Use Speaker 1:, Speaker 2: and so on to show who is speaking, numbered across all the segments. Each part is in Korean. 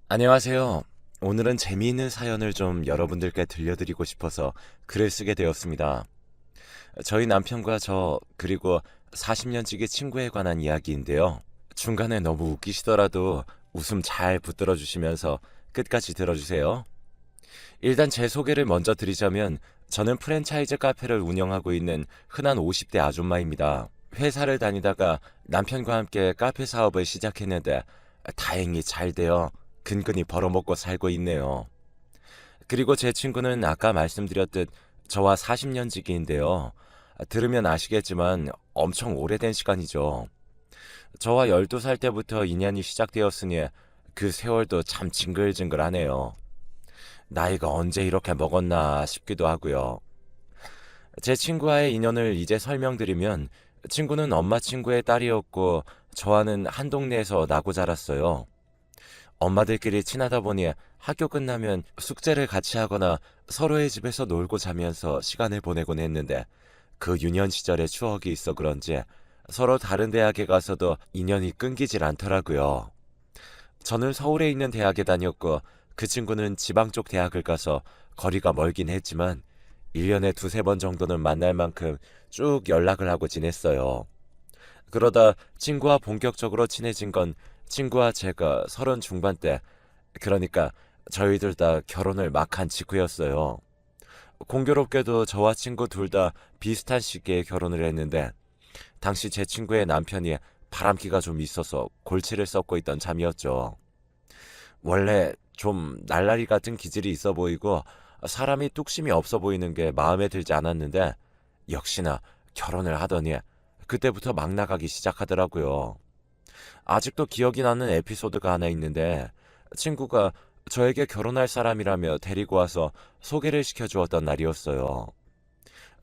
Speaker 1: 안녕하세요. 오늘은 재미있는 사연을 좀 여러분들께 들려드리고 싶어서 글을 쓰게 되었습니다. 저희 남편과 저 그리고 40년 지기 친구에 관한 이야기인데요. 중간에 너무 웃기시더라도 웃음 잘 붙들어 주시면서 끝까지 들어주세요. 일단 제 소개를 먼저 드리자면 저는 프랜차이즈 카페를 운영하고 있는 흔한 50대 아줌마입니다. 회사를 다니다가 남편과 함께 카페 사업을 시작했는데 다행히 잘 되어 근근히 벌어먹고 살고 있네요. 그리고 제 친구는 아까 말씀드렸듯 저와 40년 지기인데요. 들으면 아시겠지만 엄청 오래된 시간이죠. 저와 12살 때부터 인연이 시작되었으니 그 세월도 참 징글징글하네요. 나이가 언제 이렇게 먹었나 싶기도 하고요. 제 친구와의 인연을 이제 설명드리면 친구는 엄마 친구의 딸이었고 저와는 한 동네에서 나고 자랐어요. 엄마들끼리 친하다 보니 학교 끝나면 숙제를 같이 하거나 서로의 집에서 놀고 자면서 시간을 보내곤 했는데 그 유년 시절의 추억이 있어 그런지 서로 다른 대학에 가서도 인연이 끊기질 않더라고요. 저는 서울에 있는 대학에 다녔고 그 친구는 지방 쪽 대학을 가서 거리가 멀긴 했지만 1년에 두세 번 정도는 만날 만큼 쭉 연락을 하고 지냈어요. 그러다 친구와 본격적으로 친해진 건 친구와 제가 30 중반 때, 그러니까 저희들 다 결혼을 막 한 직후였어요. 공교롭게도 저와 친구 둘 다 비슷한 시기에 결혼을 했는데 당시 제 친구의 남편이 바람기가 좀 있어서 골치를 썩고 있던 참이었죠. 원래 좀 날라리 같은 기질이 있어 보이고 사람이 뚝심이 없어 보이는 게 마음에 들지 않았는데 역시나 결혼을 하더니 그때부터 막 나가기 시작하더라고요. 아직도 기억이 나는 에피소드가 하나 있는데 친구가 저에게 결혼할 사람이라며 데리고 와서 소개를 시켜주었던 날이었어요.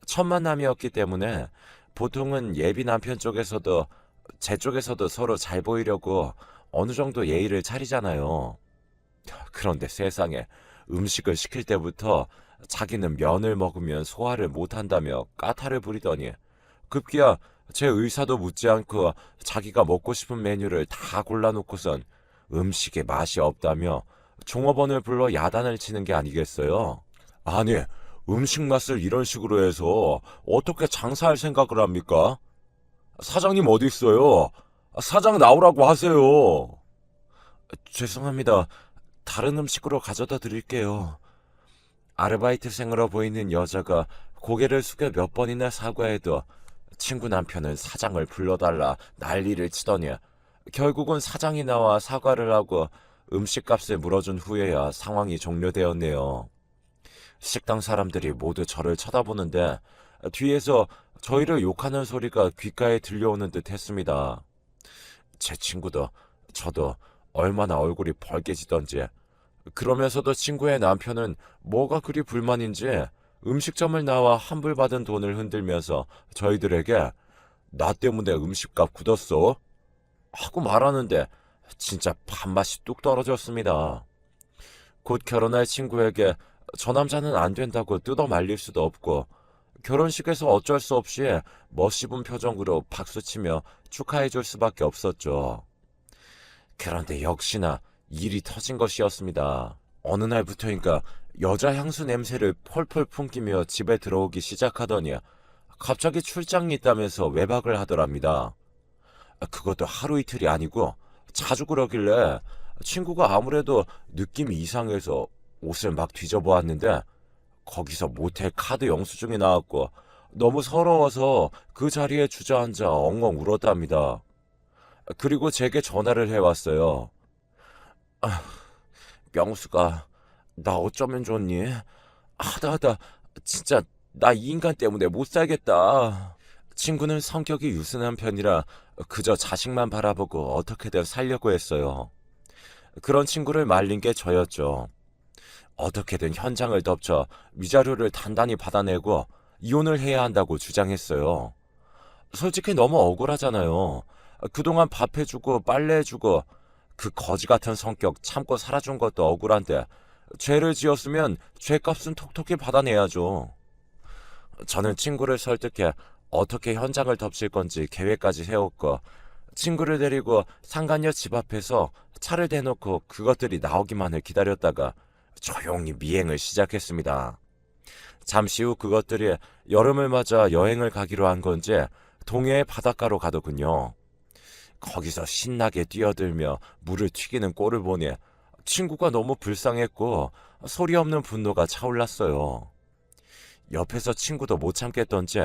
Speaker 1: 첫 만남이었기 때문에 보통은 예비 남편 쪽에서도 제 쪽에서도 서로 잘 보이려고 어느 정도 예의를 차리잖아요. 그런데 세상에 음식을 시킬 때부터 자기는 면을 먹으면 소화를 못한다며 까탈을 부리더니 급기야 제 의사도 묻지 않고 자기가 먹고 싶은 메뉴를 다 골라놓고선 음식에 맛이 없다며 종업원을 불러 야단을 치는 게 아니겠어요? 아니, 음식 맛을 이런 식으로 해서 어떻게 장사할 생각을 합니까? 사장님 어디 있어요? 사장 나오라고 하세요. 죄송합니다. 다른 음식으로 가져다 드릴게요. 아르바이트생으로 보이는 여자가 고개를 숙여 몇 번이나 사과해도 친구 남편은 사장을 불러달라 난리를 치더니 결국은 사장이 나와 사과를 하고 음식값을 물어준 후에야 상황이 종료되었네요. 식당 사람들이 모두 저를 쳐다보는데 뒤에서 저희를 욕하는 소리가 귓가에 들려오는 듯 했습니다. 제 친구도 저도 얼마나 얼굴이 벌개지던지 그러면서도 친구의 남편은 뭐가 그리 불만인지 음식점을 나와 환불받은 돈을 흔들면서 저희들에게 나 때문에 음식값 굳었어? 하고 말하는데 진짜 밥맛이 뚝 떨어졌습니다. 곧 결혼할 친구에게 저 남자는 안 된다고 뜯어 말릴 수도 없고 결혼식에서 어쩔 수 없이 멋있은 표정으로 박수치며 축하해줄 수밖에 없었죠. 그런데 역시나 일이 터진 것이었습니다. 어느 날부터인가 여자 향수 냄새를 펄펄 풍기며 집에 들어오기 시작하더니 갑자기 출장이 있다면서 외박을 하더랍니다. 그것도 하루 이틀이 아니고 자주 그러길래 친구가 아무래도 느낌이 이상해서 옷을 막 뒤져보았는데 거기서 모텔 카드 영수증이 나왔고 너무 서러워서 그 자리에 주저앉아 엉엉 울었답니다. 그리고 제게 전화를 해왔어요. 아, 명수가 나 어쩌면 좋니? 하다 진짜 나 이 인간 때문에 못 살겠다. 친구는 성격이 유순한 편이라 그저 자식만 바라보고 어떻게든 살려고 했어요. 그런 친구를 말린 게 저였죠. 어떻게든 현장을 덮쳐 위자료를 단단히 받아내고 이혼을 해야 한다고 주장했어요. 솔직히 너무 억울하잖아요. 그동안 밥 해주고 빨래 해주고 그 거지 같은 성격 참고 살아준 것도 억울한데 죄를 지었으면 죄값은 톡톡히 받아내야죠. 저는 친구를 설득해 어떻게 현장을 덮칠 건지 계획까지 세웠고 친구를 데리고 상간녀 집 앞에서 차를 대놓고 그것들이 나오기만을 기다렸다가 조용히 미행을 시작했습니다. 잠시 후 그것들이 여름을 맞아 여행을 가기로 한 건지 동해의 바닷가로 가더군요. 거기서 신나게 뛰어들며 물을 튀기는 꼴을 보니 친구가 너무 불쌍했고 소리 없는 분노가 차올랐어요. 옆에서 친구도 못 참겠던지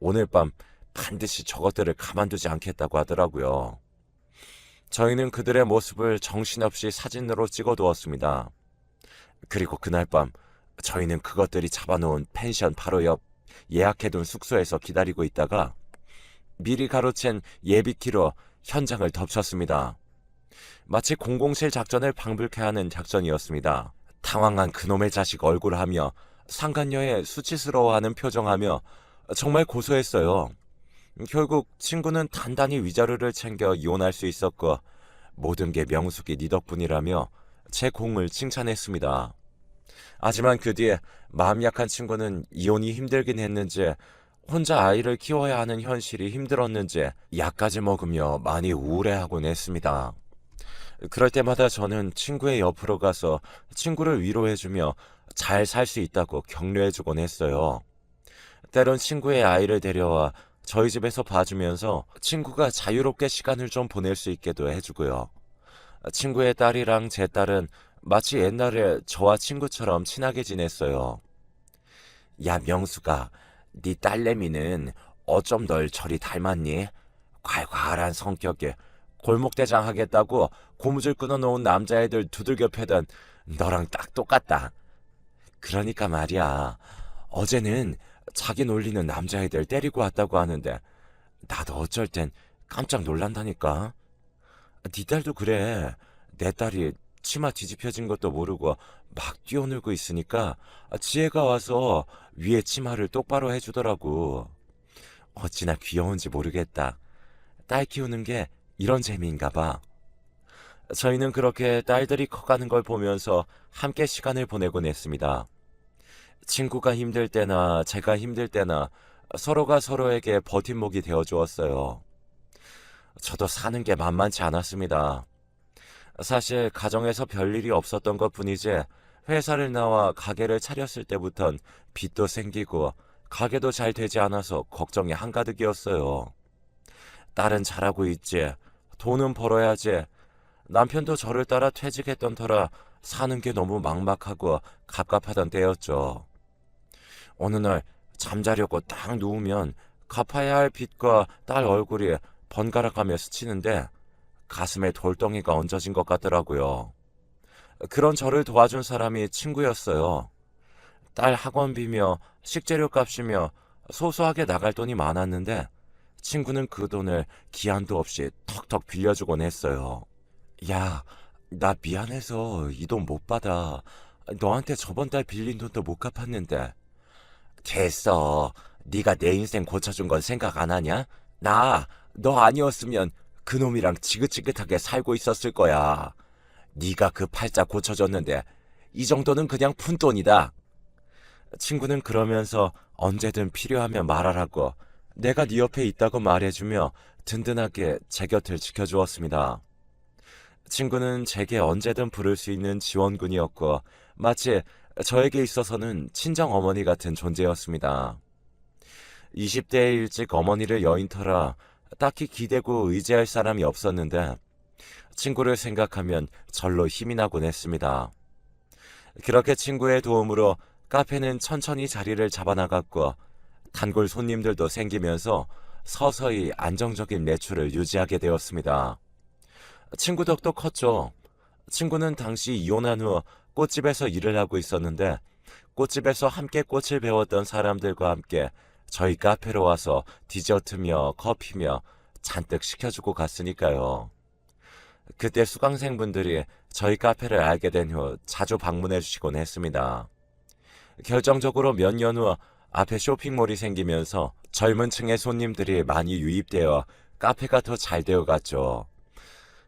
Speaker 1: 오늘 밤 반드시 저것들을 가만두지 않겠다고 하더라고요. 저희는 그들의 모습을 정신없이 사진으로 찍어두었습니다. 그리고 그날 밤 저희는 그것들이 잡아놓은 펜션 바로 옆 예약해둔 숙소에서 기다리고 있다가 미리 가로챈 예비키로 현장을 덮쳤습니다. 마치 007 작전을 방불케 하는 작전이었습니다. 당황한 그놈의 자식 얼굴하며 상간녀의 수치스러워하는 표정하며 정말 고소했어요. 결국 친구는 단단히 위자료를 챙겨 이혼할 수 있었고 모든 게 명숙이 네 덕분이라며 제 공을 칭찬했습니다. 하지만 그 뒤에 마음 약한 친구는 이혼이 힘들긴 했는지 혼자 아이를 키워야 하는 현실이 힘들었는지 약까지 먹으며 많이 우울해하곤 했습니다. 그럴 때마다 저는 친구의 옆으로 가서 친구를 위로해주며 잘 살 수 있다고 격려해주곤 했어요. 때론 친구의 아이를 데려와 저희 집에서 봐주면서 친구가 자유롭게 시간을 좀 보낼 수 있게도 해주고요. 친구의 딸이랑 제 딸은 마치 옛날에 저와 친구처럼 친하게 지냈어요. 야 명수가 네 딸내미는 어쩜 널 저리 닮았니? 콸콸한 성격에 골목대장 하겠다고 고무줄 끊어놓은 남자애들 두들겨 패던 너랑 딱 똑같다. 그러니까 말이야. 어제는 자기 놀리는 남자애들 때리고 왔다고 하는데 나도 어쩔 땐 깜짝 놀란다니까. 네 딸도 그래. 내 딸이 치마 뒤집혀진 것도 모르고 막 뛰어놀고 있으니까 지혜가 와서 위에 치마를 똑바로 해주더라고. 어찌나 귀여운지 모르겠다. 딸 키우는 게 이런 재미인가 봐. 저희는 그렇게 딸들이 커가는 걸 보면서 함께 시간을 보내곤 했습니다. 친구가 힘들 때나 제가 힘들 때나 서로가 서로에게 버팀목이 되어주었어요. 저도 사는 게 만만치 않았습니다. 사실 가정에서 별일이 없었던 것 뿐이지 회사를 나와 가게를 차렸을 때부턴 빚도 생기고 가게도 잘 되지 않아서 걱정이 한가득이었어요. 딸은 잘하고 있지. 돈은 벌어야지. 남편도 저를 따라 퇴직했던 터라 사는 게 너무 막막하고 갑갑하던 때였죠. 어느 날 잠자려고 딱 누우면 갚아야 할 빚과 딸 얼굴이 번갈아가며 스치는데 가슴에 돌덩이가 얹어진 것 같더라고요. 그런 저를 도와준 사람이 친구였어요. 딸 학원비며 식재료 값이며 소소하게 나갈 돈이 많았는데 친구는 그 돈을 기한도 없이 턱턱 빌려주곤 했어요. 야, 나 미안해서 이 돈 못 받아. 너한테 저번 달 빌린 돈도 못 갚았는데. 됐어. 네가 내 인생 고쳐준 건 생각 안 하냐? 너 아니었으면 그놈이랑 지긋지긋하게 살고 있었을 거야. 네가 그 팔자 고쳐줬는데 이 정도는 그냥 푼돈이다. 친구는 그러면서 언제든 필요하면 말하라고 내가 네 옆에 있다고 말해주며 든든하게 제 곁을 지켜주었습니다. 친구는 제게 언제든 부를 수 있는 지원군이었고 마치 저에게 있어서는 친정어머니 같은 존재였습니다. 20대에 일찍 어머니를 여인 터라 딱히 기대고 의지할 사람이 없었는데 친구를 생각하면 절로 힘이 나곤 했습니다. 그렇게 친구의 도움으로 카페는 천천히 자리를 잡아나갔고 단골 손님들도 생기면서 서서히 안정적인 매출을 유지하게 되었습니다. 친구 덕도 컸죠. 친구는 당시 이혼한 후 꽃집에서 일을 하고 있었는데 꽃집에서 함께 꽃을 배웠던 사람들과 함께 저희 카페로 와서 디저트며 커피며 잔뜩 시켜주고 갔으니까요. 그때 수강생분들이 저희 카페를 알게 된 후 자주 방문해 주시곤 했습니다. 결정적으로 몇 년 후 앞에 쇼핑몰이 생기면서 젊은 층의 손님들이 많이 유입되어 카페가 더 잘 되어갔죠.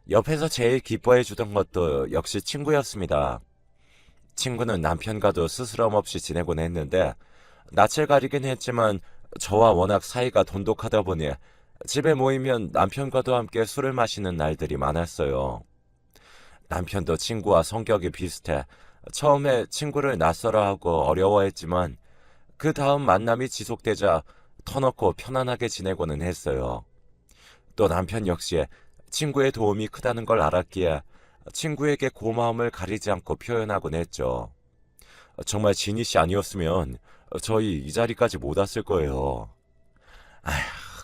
Speaker 1: 옆에서 제일 기뻐해 주던 것도 역시 친구였습니다. 친구는 남편과도 스스럼 없이 지내곤 했는데 낯을 가리긴 했지만 저와 워낙 사이가 돈독하다 보니 집에 모이면 남편과도 함께 술을 마시는 날들이 많았어요. 남편도 친구와 성격이 비슷해 처음에 친구를 낯설어하고 어려워했지만 그 다음 만남이 지속되자 터놓고 편안하게 지내고는 했어요. 또 남편 역시 친구의 도움이 크다는 걸 알았기에 친구에게 고마움을 가리지 않고 표현하곤 했죠. 정말 지니 씨 아니었으면 저희 이 자리까지 못 왔을 거예요. 아휴,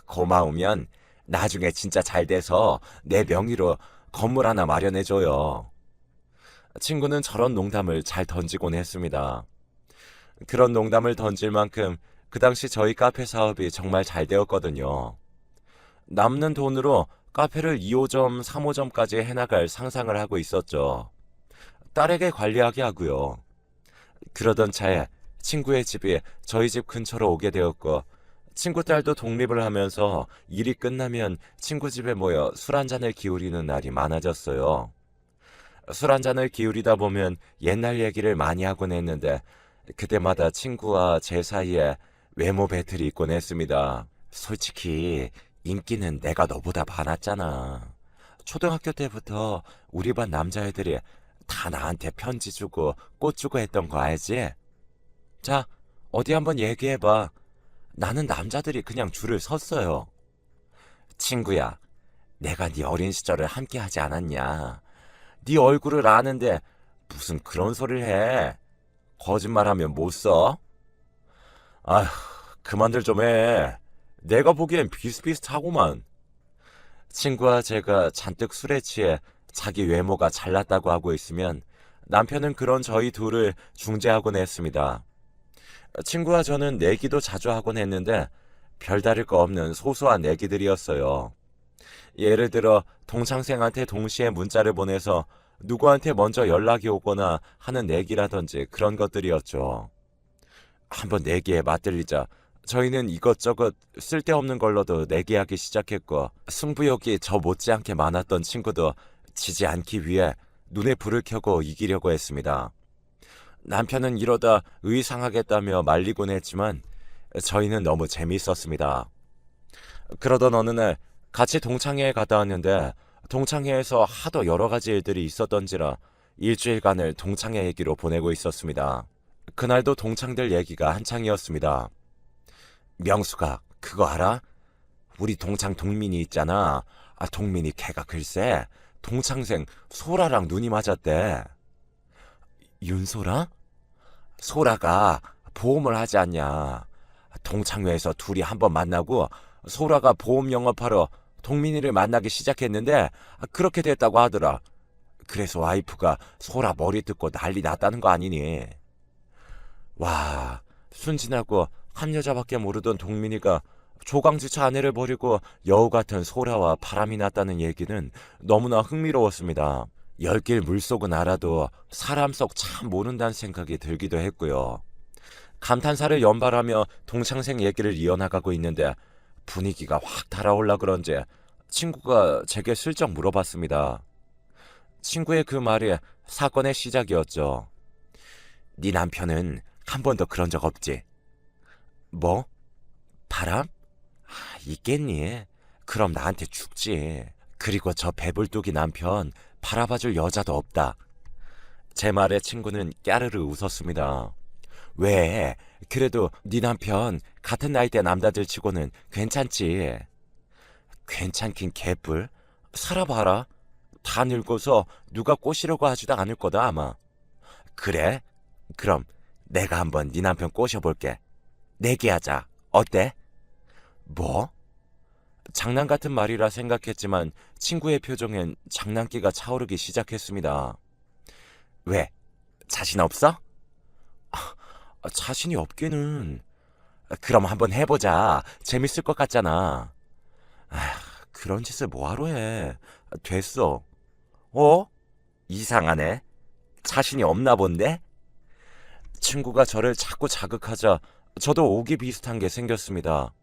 Speaker 1: 고마우면 나중에 진짜 잘 돼서 내 명의로 건물 하나 마련해줘요. 친구는 저런 농담을 잘 던지곤 했습니다. 그런 농담을 던질 만큼 그 당시 저희 카페 사업이 정말 잘 되었거든요. 남는 돈으로 카페를 2호점, 3호점까지 해나갈 상상을 하고 있었죠. 딸에게 관리하게 하고요. 그러던 차에 친구의 집이 저희 집 근처로 오게 되었고 친구 딸도 독립을 하면서 일이 끝나면 친구 집에 모여 술 한 잔을 기울이는 날이 많아졌어요. 술 한 잔을 기울이다 보면 옛날 얘기를 많이 하곤 했는데 그때마다 친구와 제 사이에 외모 배틀이 있곤 했습니다. 솔직히 인기는 내가 너보다 많았잖아. 초등학교 때부터 우리 반 남자애들이 다 나한테 편지 주고 꽃 주고 했던 거 알지? 자, 어디 한번 얘기해봐. 나는 남자들이 그냥 줄을 섰어요. 친구야, 내가 네 어린 시절을 함께 하지 않았냐. 네 얼굴을 아는데 무슨 그런 소리를 해. 거짓말하면 못 써? 아휴, 그만들 좀 해. 내가 보기엔 비슷비슷하구만. 친구와 제가 잔뜩 술에 취해 자기 외모가 잘났다고 하고 있으면 남편은 그런 저희 둘을 중재하곤 했습니다. 친구와 저는 내기도 자주 하곤 했는데 별다를 거 없는 소소한 내기들이었어요. 예를 들어 동창생한테 동시에 문자를 보내서 누구한테 먼저 연락이 오거나 하는 내기라든지 그런 것들이었죠. 한번 내기에 맞들리자 저희는 이것저것 쓸데없는 걸로도 내기하기 시작했고 승부욕이 저 못지않게 많았던 친구도 지지 않기 위해 눈에 불을 켜고 이기려고 했습니다. 남편은 이러다 의상하겠다며 말리곤 했지만 저희는 너무 재미있었습니다. 그러던 어느 날 같이 동창회에 갔다 왔는데 동창회에서 하도 여러 가지 일들이 있었던지라 일주일간을 동창회 얘기로 보내고 있었습니다. 그날도 동창들 얘기가 한창이었습니다. 명수가 그거 알아? 우리 동창 동민이 있잖아. 동민이 걔가 글쎄 동창생 소라랑 눈이 맞았대. 윤소라? 소라가 보험을 하지 않냐. 동창회에서 둘이 한번 만나고 소라가 보험 영업하러 동민이를 만나기 시작했는데 그렇게 됐다고 하더라. 그래서 와이프가 소라 머리 뜯고 난리 났다는 거 아니니. 와, 순진하고 한 여자밖에 모르던 동민이가 조강지처 아내를 버리고 여우 같은 소라와 바람이 났다는 얘기는 너무나 흥미로웠습니다. 열길 물속은 알아도 사람 속 참 모른다는 생각이 들기도 했고요. 감탄사를 연발하며 동창생 얘기를 이어나가고 있는데 분위기가 확 달아올라 그런지 친구가 제게 슬쩍 물어봤습니다. 친구의 그 말이 사건의 시작이었죠. 네 남편은 한 번도 그런 적 없지? 뭐? 바람? 있겠니? 그럼 나한테 죽지. 그리고 저 배불뚝이 남편 바라봐줄 여자도 없다. 제 말에 친구는 까르르 웃었습니다. 왜? 그래도 네 남편 같은 나이대 남자들 치고는 괜찮지. 괜찮긴 개뿔. 살아봐라. 다 늙어서 누가 꼬시려고 하지도 않을 거다 아마. 그래? 그럼 내가 한번 네 남편 꼬셔볼게. 내기하자. 어때? 뭐? 장난 같은 말이라 생각했지만 친구의 표정엔 장난기가 차오르기 시작했습니다. 왜? 자신 없어? 자신이 없기는. 그럼 한번 해보자. 재밌을 것 같잖아. 그런 짓을 뭐하러 해. 됐어. 어? 이상하네. 자신이 없나 본데? 친구가 저를 자꾸 자극하자 저도 오기 비슷한 게 생겼습니다.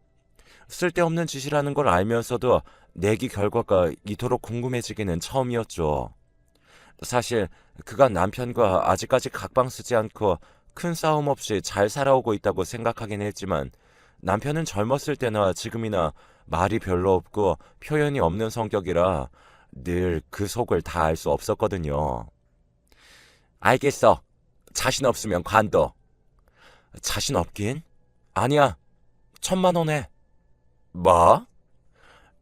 Speaker 1: 쓸데없는 짓이라는 걸 알면서도 내기 결과가 이토록 궁금해지기는 처음이었죠. 사실 그간 남편과 아직까지 각방 쓰지 않고 큰 싸움 없이 잘 살아오고 있다고 생각하긴 했지만 남편은 젊었을 때나 지금이나 말이 별로 없고 표현이 없는 성격이라 늘 그 속을 다 알 수 없었거든요. 알겠어. 자신 없으면 관둬. 자신 없긴? 아니야. 1,000만 원에. 뭐?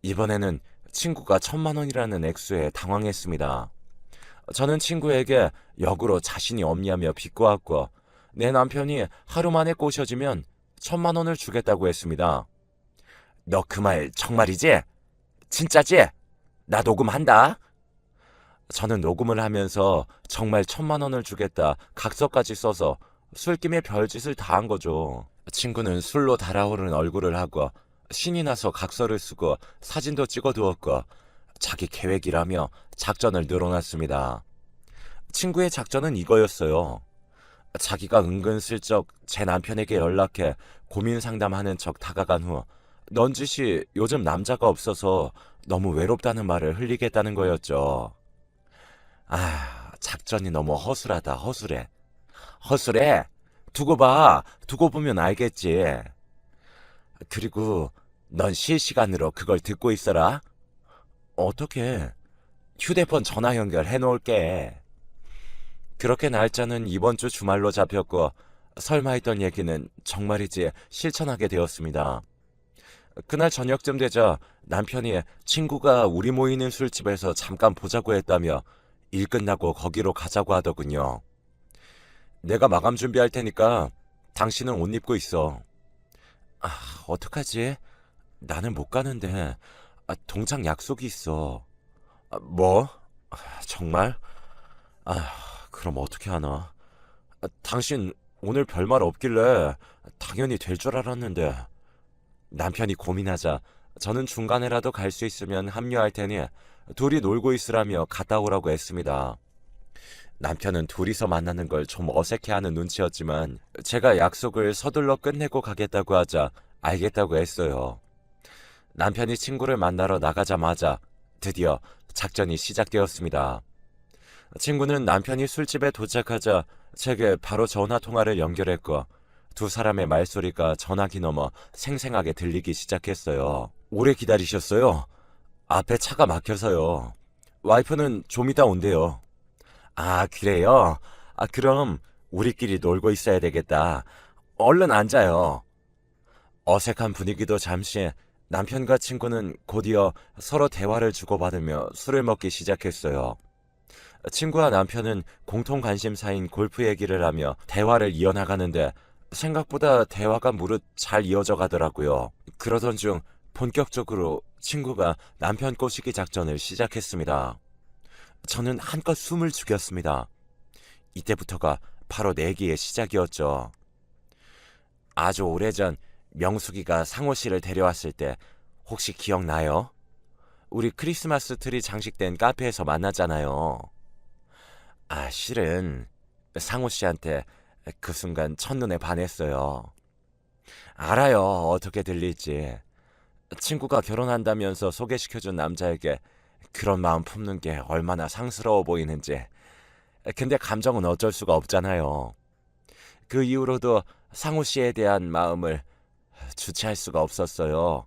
Speaker 1: 이번에는 친구가 1,000만 원이라는 액수에 당황했습니다. 저는 친구에게 역으로 자신이 없냐며 비꼬았고 내 남편이 하루 만에 꼬셔지면 1,000만 원을 주겠다고 했습니다. 너 그 말 정말이지? 진짜지? 나 녹음한다. 저는 녹음을 하면서 정말 1,000만 원을 주겠다 각서까지 써서 술김에 별짓을 다 한 거죠. 친구는 술로 달아오른 얼굴을 하고 신이 나서 각서를 쓰고 사진도 찍어두었고 자기 계획이라며 작전을 늘어놨습니다. 친구의 작전은 이거였어요. 자기가 은근슬쩍 제 남편에게 연락해 고민 상담하는 척 다가간 후 넌지시 요즘 남자가 없어서 너무 외롭다는 말을 흘리겠다는 거였죠. 작전이 너무 허술하다, 허술해. 허술해? 두고 봐. 두고 보면 알겠지. 그리고 넌 실시간으로 그걸 듣고 있어라. 어떻게? 휴대폰 전화 연결해 놓을게. 그렇게 날짜는 이번 주 주말로 잡혔고 설마 했던 얘기는 정말이지 실천하게 되었습니다. 그날 저녁쯤 되자 남편이 친구가 우리 모이는 술집에서 잠깐 보자고 했다며 일 끝나고 거기로 가자고 하더군요. 내가 마감 준비할 테니까 당신은 옷 입고 있어. 어떡하지? 나는 못 가는데 동창 약속이 있어. 뭐? 정말? 그럼 어떻게 하나? 당신 오늘 별말 없길래 당연히 될 줄 알았는데. 남편이 고민하자 저는 중간에라도 갈 수 있으면 합류할 테니 둘이 놀고 있으라며 갔다 오라고 했습니다. 남편은 둘이서 만나는 걸 좀 어색해하는 눈치였지만 제가 약속을 서둘러 끝내고 가겠다고 하자 알겠다고 했어요. 남편이 친구를 만나러 나가자마자 드디어 작전이 시작되었습니다. 친구는 남편이 술집에 도착하자 제게 바로 전화통화를 연결했고 두 사람의 말소리가 전화기 넘어 생생하게 들리기 시작했어요. 오래 기다리셨어요? 앞에 차가 막혀서요. 와이프는 좀 이따 온대요. 그래요? 그럼 우리끼리 놀고 있어야 되겠다. 얼른 앉아요. 어색한 분위기도 잠시 남편과 친구는 곧이어 서로 대화를 주고받으며 술을 먹기 시작했어요. 친구와 남편은 공통 관심사인 골프 얘기를 하며 대화를 이어나가는데 생각보다 대화가 무릇 잘 이어져 가더라고요. 그러던 중 본격적으로 친구가 남편 꼬시기 작전을 시작했습니다. 저는 한껏 숨을 죽였습니다. 이때부터가 바로 내기의 시작이었죠. 아주 오래전 명숙이가 상호 씨를 데려왔을 때 혹시 기억나요? 우리 크리스마스 트리 장식된 카페에서 만났잖아요. 실은 상호 씨한테 그 순간 첫눈에 반했어요. 알아요. 어떻게 들릴지. 친구가 결혼한다면서 소개시켜준 남자에게 그런 마음 품는 게 얼마나 상스러워 보이는지. 근데 감정은 어쩔 수가 없잖아요. 그 이후로도 상호 씨에 대한 마음을 주체할 수가 없었어요.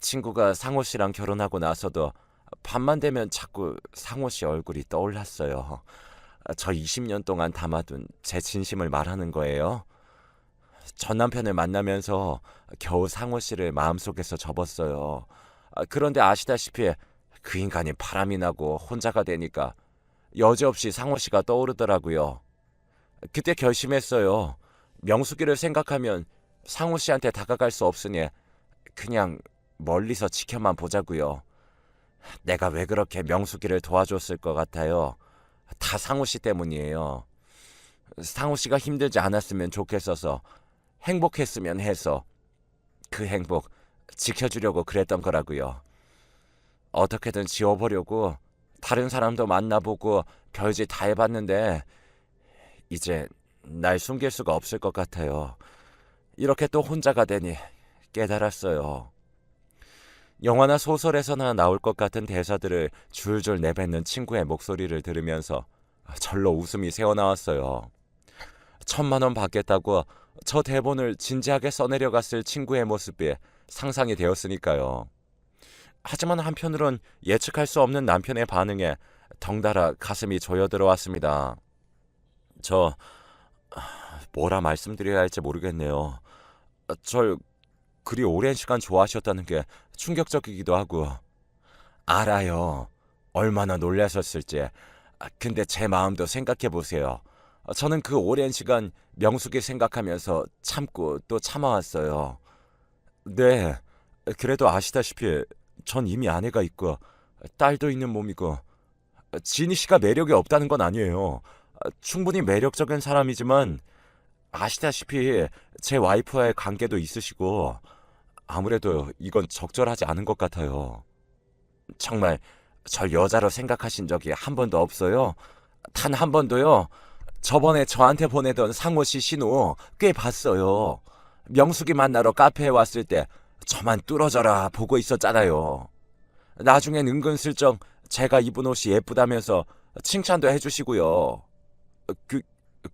Speaker 1: 친구가 상호 씨랑 결혼하고 나서도 밤만 되면 자꾸 상호 씨 얼굴이 떠올랐어요. 저 20년 동안 담아둔 제 진심을 말하는 거예요. 전 남편을 만나면서 겨우 상호 씨를 마음속에서 접었어요. 그런데 아시다시피 그 인간이 바람이 나고 혼자가 되니까 여지없이 상호 씨가 떠오르더라고요. 그때 결심했어요. 명숙이를 생각하면 상호 씨한테 다가갈 수 없으니 그냥 멀리서 지켜만 보자고요. 내가 왜 그렇게 명숙이를 도와줬을 것 같아요. 다 상호 씨 때문이에요. 상호 씨가 힘들지 않았으면 좋겠어서 행복했으면 해서 그 행복 지켜주려고 그랬던 거라고요. 어떻게든 지워보려고 다른 사람도 만나보고 별짓 다 해봤는데 이제 날 숨길 수가 없을 것 같아요. 이렇게 또 혼자가 되니 깨달았어요. 영화나 소설에서나 나올 것 같은 대사들을 줄줄 내뱉는 친구의 목소리를 들으면서 절로 웃음이 새어나왔어요. 1,000만 원 받겠다고 저 대본을 진지하게 써내려갔을 친구의 모습이 상상이 되었으니까요. 하지만 한편으론 예측할 수 없는 남편의 반응에 덩달아 가슴이 조여들어 왔습니다. 저 뭐라 말씀드려야 할지 모르겠네요. 절 그리 오랜 시간 좋아하셨다는 게 충격적이기도 하고. 알아요. 얼마나 놀라셨을지. 근데 제 마음도 생각해 보세요. 저는 그 오랜 시간 명숙이 생각하면서 참고 또 참아왔어요. 네, 그래도 아시다시피 전 이미 아내가 있고 딸도 있는 몸이고 지니 씨가 매력이 없다는 건 아니에요. 충분히 매력적인 사람이지만 아시다시피 제 와이프와의 관계도 있으시고 아무래도 이건 적절하지 않은 것 같아요. 정말 절 여자로 생각하신 적이 한 번도 없어요? 단 한 번도요? 저번에 저한테 보내던 상호 씨 신호 꽤 봤어요. 명숙이 만나러 카페에 왔을 때 저만 뚫어져라 보고 있었잖아요. 나중엔 은근슬쩍 제가 입은 옷이 예쁘다면서 칭찬도 해주시고요. 그,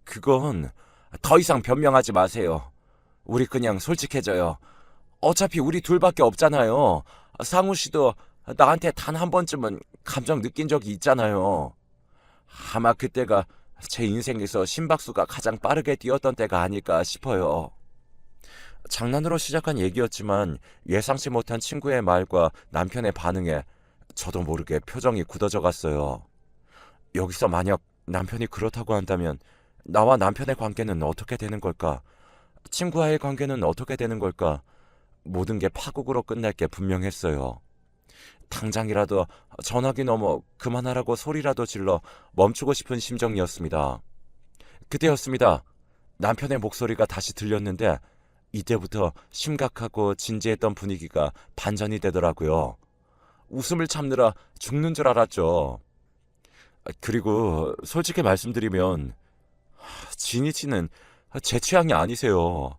Speaker 1: 그건 더 이상 변명하지 마세요. 우리 그냥 솔직해져요. 어차피 우리 둘밖에 없잖아요. 상우 씨도 나한테 단 한 번쯤은 감정 느낀 적이 있잖아요. 아마 그때가 제 인생에서 심박수가 가장 빠르게 뛰었던 때가 아닐까 싶어요. 장난으로 시작한 얘기였지만 예상치 못한 친구의 말과 남편의 반응에 저도 모르게 표정이 굳어져 갔어요. 여기서 만약 남편이 그렇다고 한다면 나와 남편의 관계는 어떻게 되는 걸까? 친구와의 관계는 어떻게 되는 걸까? 모든 게 파국으로 끝날 게 분명했어요. 당장이라도 전화기 넘어 그만하라고 소리라도 질러 멈추고 싶은 심정이었습니다. 그때였습니다. 남편의 목소리가 다시 들렸는데 이때부터 심각하고 진지했던 분위기가 반전이 되더라고요. 웃음을 참느라 죽는 줄 알았죠. 그리고 솔직히 말씀드리면 진희 씨는 제 취향이 아니세요.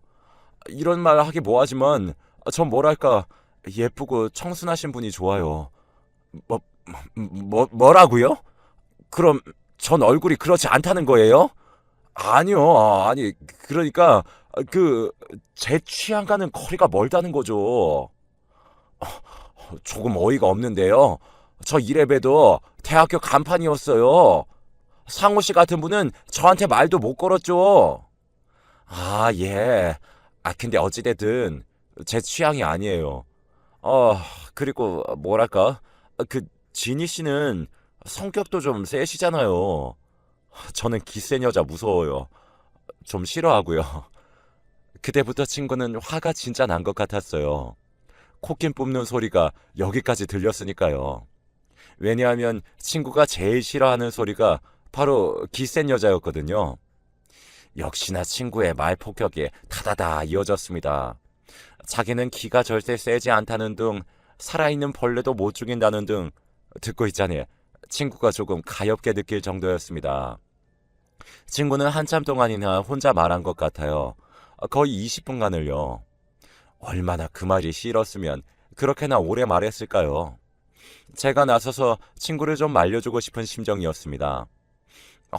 Speaker 1: 이런 말 하기 뭐하지만 전 뭐랄까 예쁘고 청순하신 분이 좋아요. 뭐라고요? 그럼 전 얼굴이 그렇지 않다는 거예요? 아니요. 아니 그러니까 그 제 취향과는 거리가 멀다는 거죠. 조금 어이가 없는데요. 저 이래봬도 대학교 간판이었어요. 상호 씨 같은 분은 저한테 말도 못 걸었죠. 아, 예. 근데 어찌됐든 제 취향이 아니에요. 어, 그리고 뭐랄까? 그 지니 씨는 성격도 좀 세시잖아요. 저는 기센 여자 무서워요. 좀 싫어하고요. 그때부터 친구는 화가 진짜 난 것 같았어요. 코낀 뽑는 소리가 여기까지 들렸으니까요. 왜냐하면 친구가 제일 싫어하는 소리가 바로 기센 여자였거든요. 역시나 친구의 말 폭격이 다다다 이어졌습니다. 자기는 기가 절대 세지 않다는 등 살아있는 벌레도 못 죽인다는 등 듣고 있자니 친구가 조금 가엾게 느낄 정도였습니다. 친구는 한참 동안이나 혼자 말한 것 같아요. 거의 20분간을요. 얼마나 그 말이 싫었으면 그렇게나 오래 말했을까요? 제가 나서서 친구를 좀 말려주고 싶은 심정이었습니다.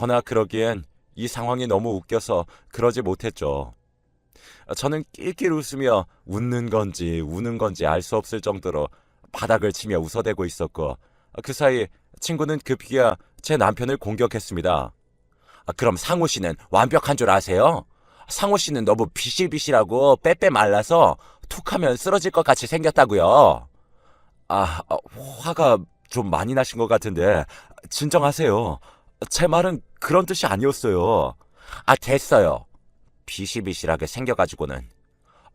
Speaker 1: 허나 그러기엔 이 상황이 너무 웃겨서 그러지 못했죠. 저는 낄낄 웃으며 웃는 건지 우는 건지 알 수 없을 정도로 바닥을 치며 웃어대고 있었고 그 사이 친구는 급기야 제 남편을 공격했습니다. 그럼 상우 씨는 완벽한 줄 아세요? 상우 씨는 너무 비실비실하고 빼빼 말라서 툭하면 쓰러질 것 같이 생겼다고요. 화가 좀 많이 나신 것 같은데 진정하세요. 제 말은 그런 뜻이 아니었어요. 됐어요. 비실비실하게 생겨가지고는.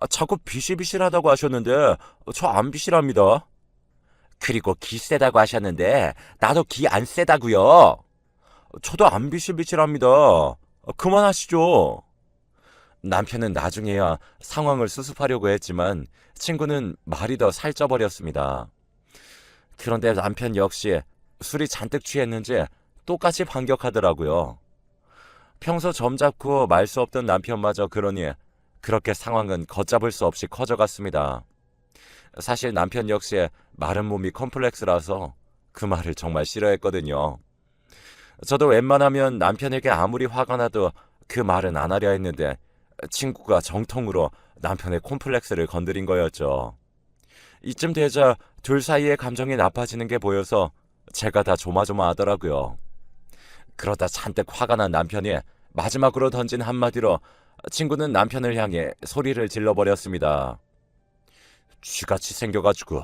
Speaker 1: 자꾸 비실비실하다고 하셨는데 저 안 비실합니다. 그리고 기 세다고 하셨는데 나도 기 안 세다고요. 저도 안 비실비실합니다. 그만하시죠. 남편은 나중에야 상황을 수습하려고 했지만 친구는 말이 더 살쪄버렸습니다. 그런데 남편 역시 술이 잔뜩 취했는지 똑같이 반격하더라고요. 평소 점잖고 말 수 없던 남편마저 그러니 그렇게 상황은 걷잡을 수 없이 커져갔습니다. 사실 남편 역시 마른 몸이 컴플렉스라서 그 말을 정말 싫어했거든요. 저도 웬만하면 남편에게 아무리 화가 나도 그 말은 안 하려 했는데 친구가 정통으로 남편의 콤플렉스를 건드린 거였죠. 이쯤 되자 둘 사이의 감정이 나빠지는 게 보여서 제가 다 조마조마하더라고요. 그러다 잔뜩 화가 난 남편이 마지막으로 던진 한마디로 친구는 남편을 향해 소리를 질러버렸습니다. 쥐같이 생겨가지고.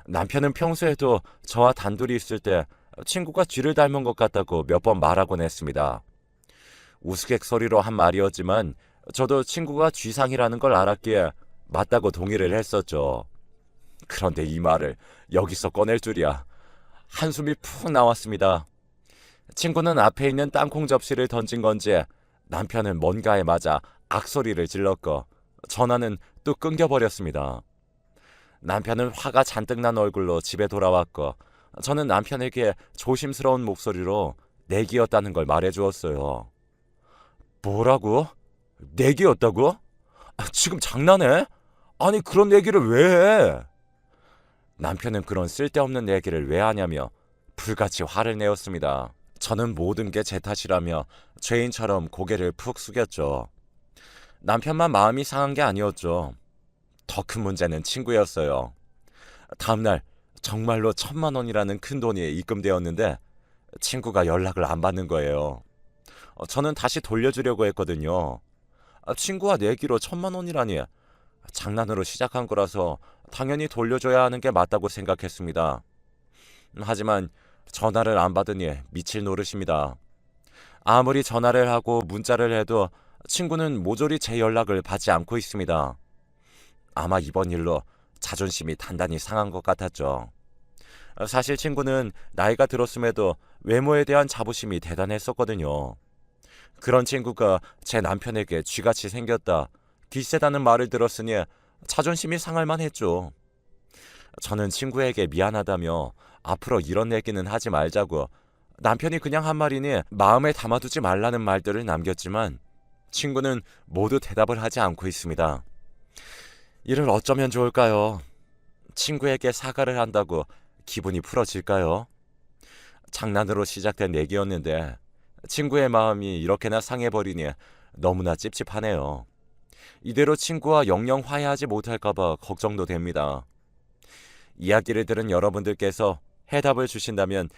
Speaker 1: 남편은 평소에도 저와 단둘이 있을 때 친구가 쥐를 닮은 것 같다고 몇 번 말하곤 했습니다. 우스갯소리로 한 말이었지만 저도 친구가 쥐상이라는 걸 알았기에 맞다고 동의를 했었죠. 그런데 이 말을 여기서 꺼낼 줄이야. 한숨이 푹 나왔습니다. 친구는 앞에 있는 땅콩 접시를 던진 건지 남편은 뭔가에 맞아 악소리를 질렀고 전화는 또 끊겨버렸습니다. 남편은 화가 잔뜩 난 얼굴로 집에 돌아왔고 저는 남편에게 조심스러운 목소리로 내기였다는 걸 말해주었어요. 뭐라고? 내기였다고? 지금 장난해? 아니 그런 얘기를 왜 해? 남편은 그런 쓸데없는 얘기를 왜 하냐며 불같이 화를 내었습니다. 저는 모든 게 제 탓이라며 죄인처럼 고개를 푹 숙였죠. 남편만 마음이 상한 게 아니었죠. 더 큰 문제는 친구였어요. 다음날 정말로 1,000만 원이라는 큰 돈이 입금되었는데 친구가 연락을 안 받는 거예요. 저는 다시 돌려주려고 했거든요. 친구와 내기로 1,000만 원이라니. 장난으로 시작한 거라서 당연히 돌려줘야 하는 게 맞다고 생각했습니다. 하지만 전화를 안 받으니 미칠 노릇입니다. 아무리 전화를 하고 문자를 해도 친구는 모조리 제 연락을 받지 않고 있습니다. 아마 이번 일로 자존심이 단단히 상한 것 같았죠. 사실 친구는 나이가 들었음에도 외모에 대한 자부심이 대단했었거든요. 그런 친구가 제 남편에게 쥐같이 생겼다, 기세다는 말을 들었으니 자존심이 상할 만했죠. 저는 친구에게 미안하다며 앞으로 이런 얘기는 하지 말자고 남편이 그냥 한 말이니 마음에 담아두지 말라는 말들을 남겼지만 친구는 모두 대답을 하지 않고 있습니다. 이를 어쩌면 좋을까요? 친구에게 사과를 한다고 기분이 풀어질까요? 장난으로 시작된 얘기였는데 친구의 마음이 이렇게나 상해버리니 너무나 찝찝하네요. 이대로 친구와 영영 화해하지 못할까봐 걱정도 됩니다. 이야기를 들은 여러분들께서 해답을 주신다면